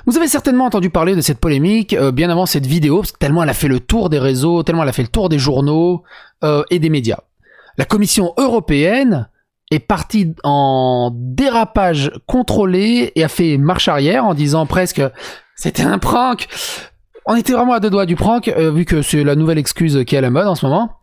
Vous avez certainement entendu parler de cette polémique bien avant cette vidéo, parce que tellement elle a fait le tour des réseaux, tellement elle a fait le tour des journaux et des médias. La Commission européenne est partie en dérapage contrôlé et a fait marche arrière en disant presque « c'était un prank ». On était vraiment à deux doigts du prank, vu que c'est la nouvelle excuse qui est à la mode en ce moment.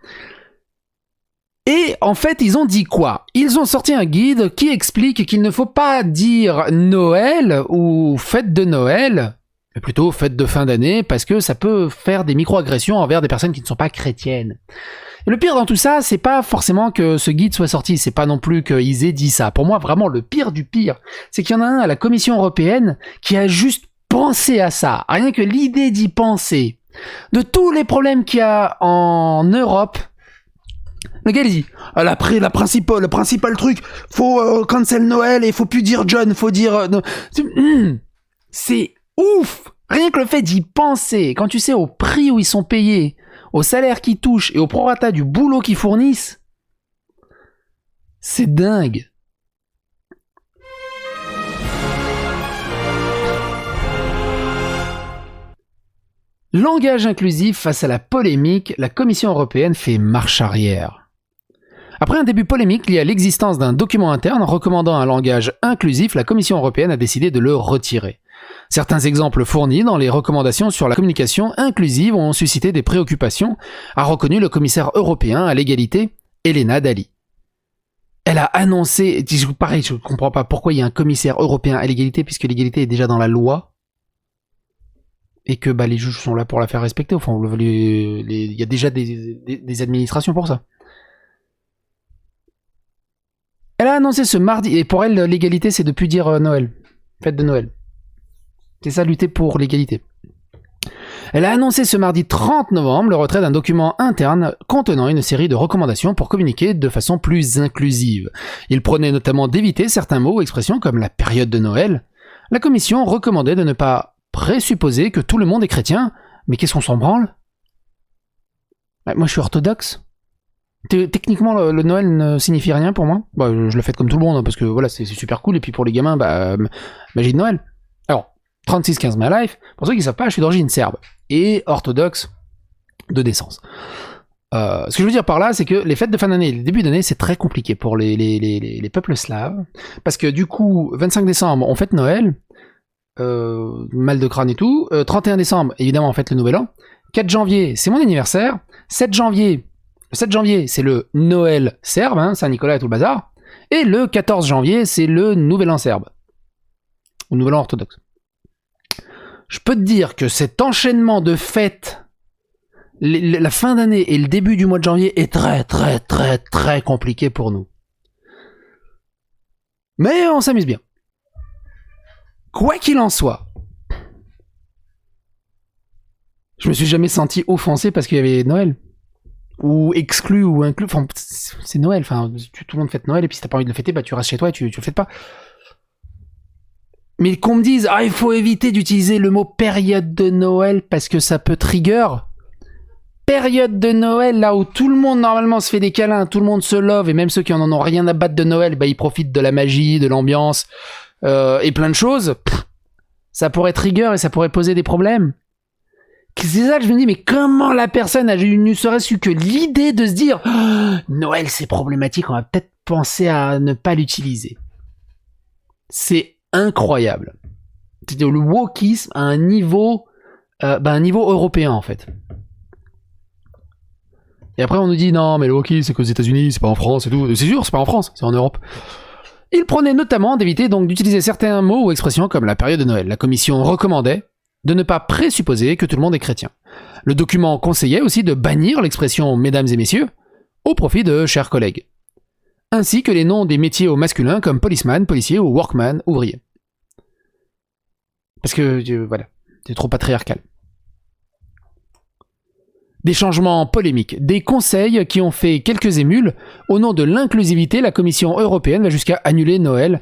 Et en fait, ils ont dit quoi? Ils ont sorti un guide qui explique qu'il ne faut pas dire Noël ou fête de Noël, mais plutôt fête de fin d'année, parce que ça peut faire des micro-agressions envers des personnes qui ne sont pas chrétiennes. Et le pire dans tout ça, c'est pas forcément que ce guide soit sorti, c'est pas non plus qu'ils aient dit ça. Pour moi, vraiment, le pire du pire, c'est qu'il y en a un à la Commission européenne qui a juste pensé à ça. Rien que l'idée d'y penser. De tous les problèmes qu'il y a en Europe, le gars il dit le principal truc, faut cancel Noël et faut plus dire John, faut dire c'est ouf. Rien que le fait d'y penser, quand tu sais au prix où ils sont payés, au salaire qu'ils touchent et au prorata du boulot qu'ils fournissent, c'est dingue. Langage inclusif face à la polémique, la Commission européenne fait marche arrière. Après un début polémique lié à l'existence d'un document interne recommandant un langage inclusif, la Commission européenne a décidé de le retirer. Certains exemples fournis dans les recommandations sur la communication inclusive ont suscité des préoccupations, a reconnu le commissaire européen à l'égalité, Helena Dalli. Elle a annoncé, pareil, je ne comprends pas pourquoi il y a un commissaire européen à l'égalité, puisque l'égalité est déjà dans la loi, et que les juges sont là pour la faire respecter. Enfin, il y a déjà des administrations pour ça. Elle a annoncé ce mardi, et pour elle, l'égalité, c'est de plus dire Noël, fête de Noël. C'est ça, lutter pour l'égalité. Elle a annoncé ce mardi 30 novembre le retrait d'un document interne contenant une série de recommandations pour communiquer de façon plus inclusive. Il prenait notamment d'éviter certains mots ou expressions comme la période de Noël. La commission recommandait de ne pas présupposer que tout le monde est chrétien, mais qu'est-ce qu'on s'en branle? Moi, je suis orthodoxe. Techniquement, le Noël ne signifie rien pour moi. Je le fête comme tout le monde, hein, parce que voilà, c'est super cool. Et puis pour les gamins, magie de Noël. Alors, 36-15 my life, pour ceux qui ne savent pas, je suis d'origine serbe et orthodoxe de naissance. Ce que je veux dire par là, c'est que les fêtes de fin d'année et le début d'année, c'est très compliqué pour les peuples slaves. Parce que du coup, 25 décembre, on fête Noël, mal de crâne et tout. 31 décembre, évidemment, on fête le Nouvel An. 4 janvier, c'est mon anniversaire. 7 janvier, c'est le Noël serbe, hein, Saint-Nicolas et tout le bazar. Et le 14 janvier, c'est le Nouvel An serbe. Ou Nouvel An orthodoxe. Je peux te dire que cet enchaînement de fêtes, la fin d'année et le début du mois de janvier est très très très très compliqué pour nous. Mais on s'amuse bien. Quoi qu'il en soit, je me suis jamais senti offensé parce qu'il y avait Noël. Ou exclu ou inclus. Enfin, c'est Noël. Enfin, tout le monde fête Noël et puis si t'as pas envie de le fêter, tu restes chez toi et tu le fêtes pas. Mais qu'on me dise, il faut éviter d'utiliser le mot période de Noël parce que ça peut trigger. Période de Noël, là où tout le monde normalement se fait des câlins, tout le monde se love, et même ceux qui en ont rien à battre de Noël, ils profitent de la magie, de l'ambiance, et plein de choses. Ça pourrait trigger et ça pourrait poser des problèmes. C'est ça que je me dis, mais comment la personne a ne serait-ce que l'idée de se dire Noël c'est problématique, on va peut-être penser à ne pas l'utiliser. C'est incroyable. C'est le wokisme à un niveau européen en fait. Et après on nous dit non mais le wokisme c'est qu'aux États-Unis, c'est pas en France et tout. C'est sûr, c'est pas en France, c'est en Europe. Il prenait notamment d'éviter donc d'utiliser certains mots ou expressions comme la période de Noël. La commission recommandait de ne pas présupposer que tout le monde est chrétien. Le document conseillait aussi de bannir l'expression mesdames et messieurs au profit de chers collègues, ainsi que les noms des métiers au masculin comme policeman, policier ou workman, ouvrier. Parce que, voilà, c'est trop patriarcal. Des changements polémiques, des conseils qui ont fait quelques émules. Au nom de l'inclusivité, la Commission européenne va jusqu'à annuler Noël.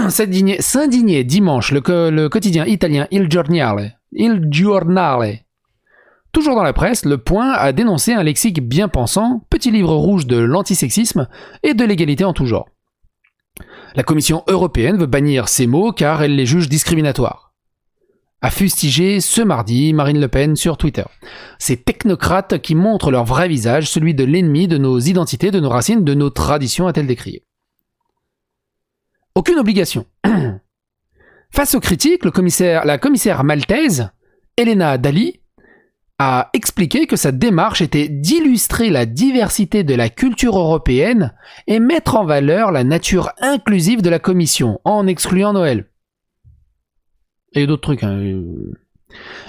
S'indigner dimanche, le quotidien italien Il Giornale. Toujours dans la presse, Le Point a dénoncé un lexique bien pensant, petit livre rouge de l'antisexisme et de l'égalité en tout genre. La Commission européenne veut bannir ces mots car elle les juge discriminatoires. a fustigé ce mardi Marine Le Pen sur Twitter. Ces technocrates qui montrent leur vrai visage, celui de l'ennemi de nos identités, de nos racines, de nos traditions, a-t-elle décrié. Aucune obligation. Face aux critiques, la commissaire maltaise, Elena Dali, a expliqué que sa démarche était d'illustrer la diversité de la culture européenne et mettre en valeur la nature inclusive de la commission, en excluant Noël. Et d'autres trucs. Hein.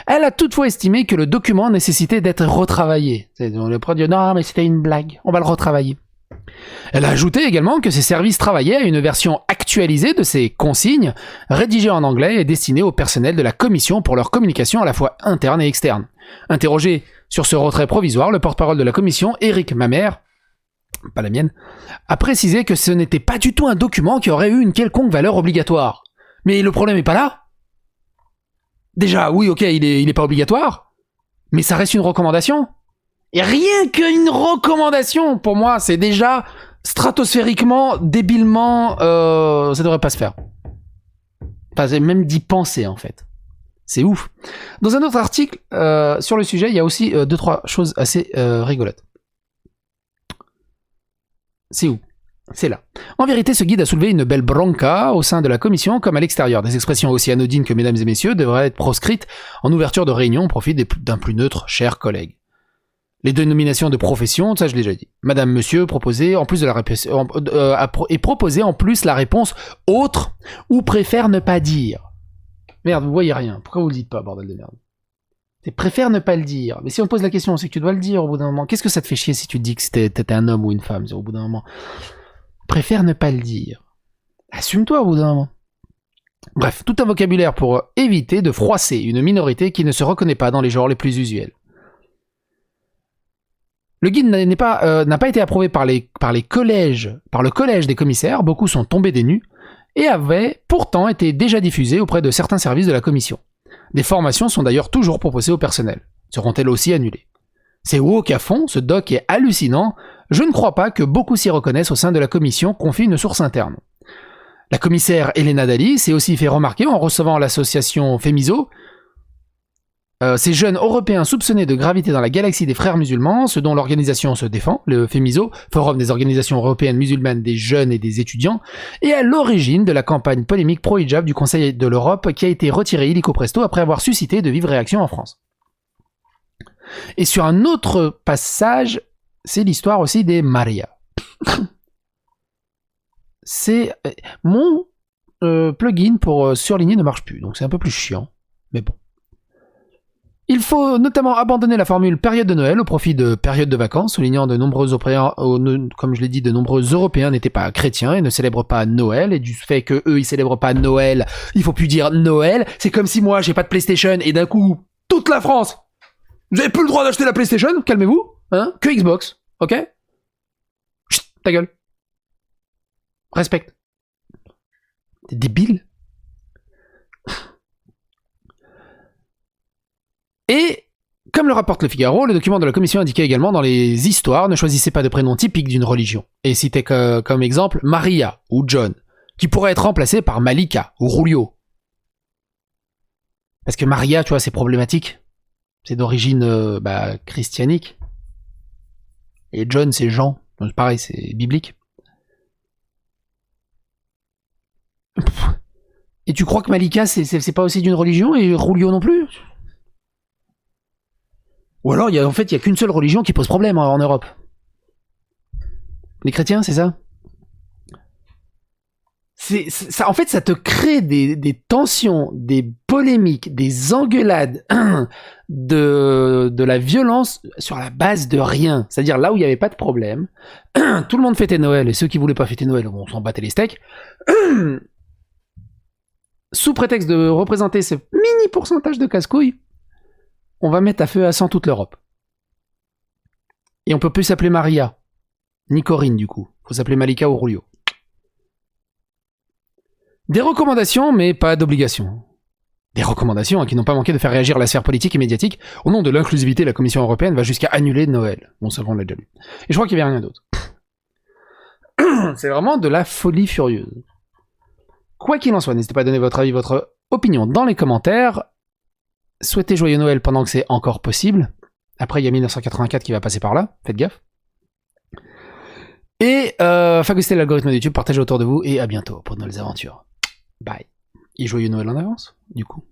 Elle a toutefois estimé que le document nécessitait d'être retravaillé. Le prêtre dit non, mais c'était une blague, on va le retravailler. Elle a ajouté également que ses services travaillaient à une version actualisée de ces consignes, rédigées en anglais et destinées au personnel de la commission pour leur communication à la fois interne et externe. Interrogé sur ce retrait provisoire, le porte-parole de la commission, Éric Mamère, pas la mienne, a précisé que ce n'était pas du tout un document qui aurait eu une quelconque valeur obligatoire. Mais le problème n'est pas là. Déjà, oui, ok, il est pas obligatoire, mais ça reste une recommandation. Et rien qu'une recommandation, pour moi, c'est déjà stratosphériquement, débilement, ça devrait pas se faire. Enfin, c'est même d'y penser, en fait. C'est ouf. Dans un autre article sur le sujet, il y a aussi 2-3 choses assez rigolotes. C'est où ? C'est là. En vérité, ce guide a soulevé une belle bronca au sein de la commission comme à l'extérieur. Des expressions aussi anodines que mesdames et messieurs devraient être proscrites en ouverture de réunion au profit d'un plus neutre cher collègue. Les dénominations de profession, ça je l'ai déjà dit. Madame, monsieur, proposez en plus de la réponse et proposez en plus la réponse autre ou préfère ne pas dire. Merde, vous voyez rien. Pourquoi vous le dites pas, bordel de merde? C'est préfère ne pas le dire. Mais si on te pose la question, c'est que tu dois le dire au bout d'un moment. Qu'est-ce que ça te fait chier si tu te dis que t'étais un homme ou une femme au bout d'un moment? Préfère ne pas le dire. Assume-toi au bout d'un moment. Bref, tout un vocabulaire pour éviter de froisser une minorité qui ne se reconnaît pas dans les genres les plus usuels. Le guide n'a pas été approuvé par le collège des commissaires, beaucoup sont tombés des nues, et avait pourtant été déjà diffusé auprès de certains services de la commission. Des formations sont d'ailleurs toujours proposées au personnel. Seront-elles aussi annulées? C'est woke à fond, ce doc est hallucinant, je ne crois pas que beaucoup s'y reconnaissent au sein de la commission, confie une source interne. La commissaire Elena Dali s'est aussi fait remarquer en recevant l'association Femiso. Ces jeunes européens soupçonnés de gravité dans la galaxie des frères musulmans, ce dont l'organisation se défend, le Femiso, Forum des organisations européennes musulmanes des jeunes et des étudiants, est à l'origine de la campagne polémique pro-hijab du Conseil de l'Europe qui a été retirée illico presto après avoir suscité de vives réactions en France. Et sur un autre passage, c'est l'histoire aussi des Maria. C'est mon plugin pour surligner ne marche plus, donc c'est un peu plus chiant, mais bon. Il faut notamment abandonner la formule période de Noël au profit de période de vacances, soulignant de nombreux Européens, comme je l'ai dit, de nombreux Européens n'étaient pas chrétiens et ne célèbrent pas Noël, et du fait que eux ils célèbrent pas Noël, il faut plus dire Noël. C'est comme si moi j'ai pas de PlayStation et d'un coup toute la France, vous avez plus le droit d'acheter la PlayStation, calmez-vous, hein, que Xbox, ok? Chut, ta gueule. Respecte. T'es débile. Et, comme le rapporte Le Figaro, le document de la commission indiquait également dans les histoires, ne choisissez pas de prénom typique d'une religion. Et citait comme exemple Maria ou John, qui pourrait être remplacé par Malika ou Julio. Parce que Maria, tu vois, c'est problématique. C'est d'origine christianique. Et John, c'est Jean. Donc pareil, c'est biblique. Et tu crois que Malika, c'est pas aussi d'une religion et Julio non plus? Ou alors, il y a qu'une seule religion qui pose problème en Europe. Les chrétiens, c'est ça? Ça, en fait, ça te crée des tensions, des polémiques, des engueulades, de la violence sur la base de rien. C'est-à-dire là où il n'y avait pas de problème, tout le monde fêtait Noël, et ceux qui voulaient pas fêter Noël, on s'en battait les steaks. Sous prétexte de représenter ce mini pourcentage de casse-couilles, on va mettre à feu à sang toute l'Europe. Et on peut plus s'appeler Maria, ni Corinne du coup. Faut s'appeler Malika ou Julio. Des recommandations, mais pas d'obligations. Des recommandations qui n'ont pas manqué de faire réagir la sphère politique et médiatique. Au nom de l'inclusivité, la Commission européenne va jusqu'à annuler Noël. Bon, ça on l'a déjà lu. Et je crois qu'il n'y avait rien d'autre. C'est vraiment de la folie furieuse. Quoi qu'il en soit, n'hésitez pas à donner votre avis, votre opinion dans les commentaires. souhaitez joyeux Noël pendant que c'est encore possible. Après, il y a 1984 qui va passer par là. Faites gaffe. Et phagocytez l'algorithme de YouTube, partagez autour de vous et à bientôt pour de nouvelles aventures. Bye. Et joyeux Noël en avance, du coup.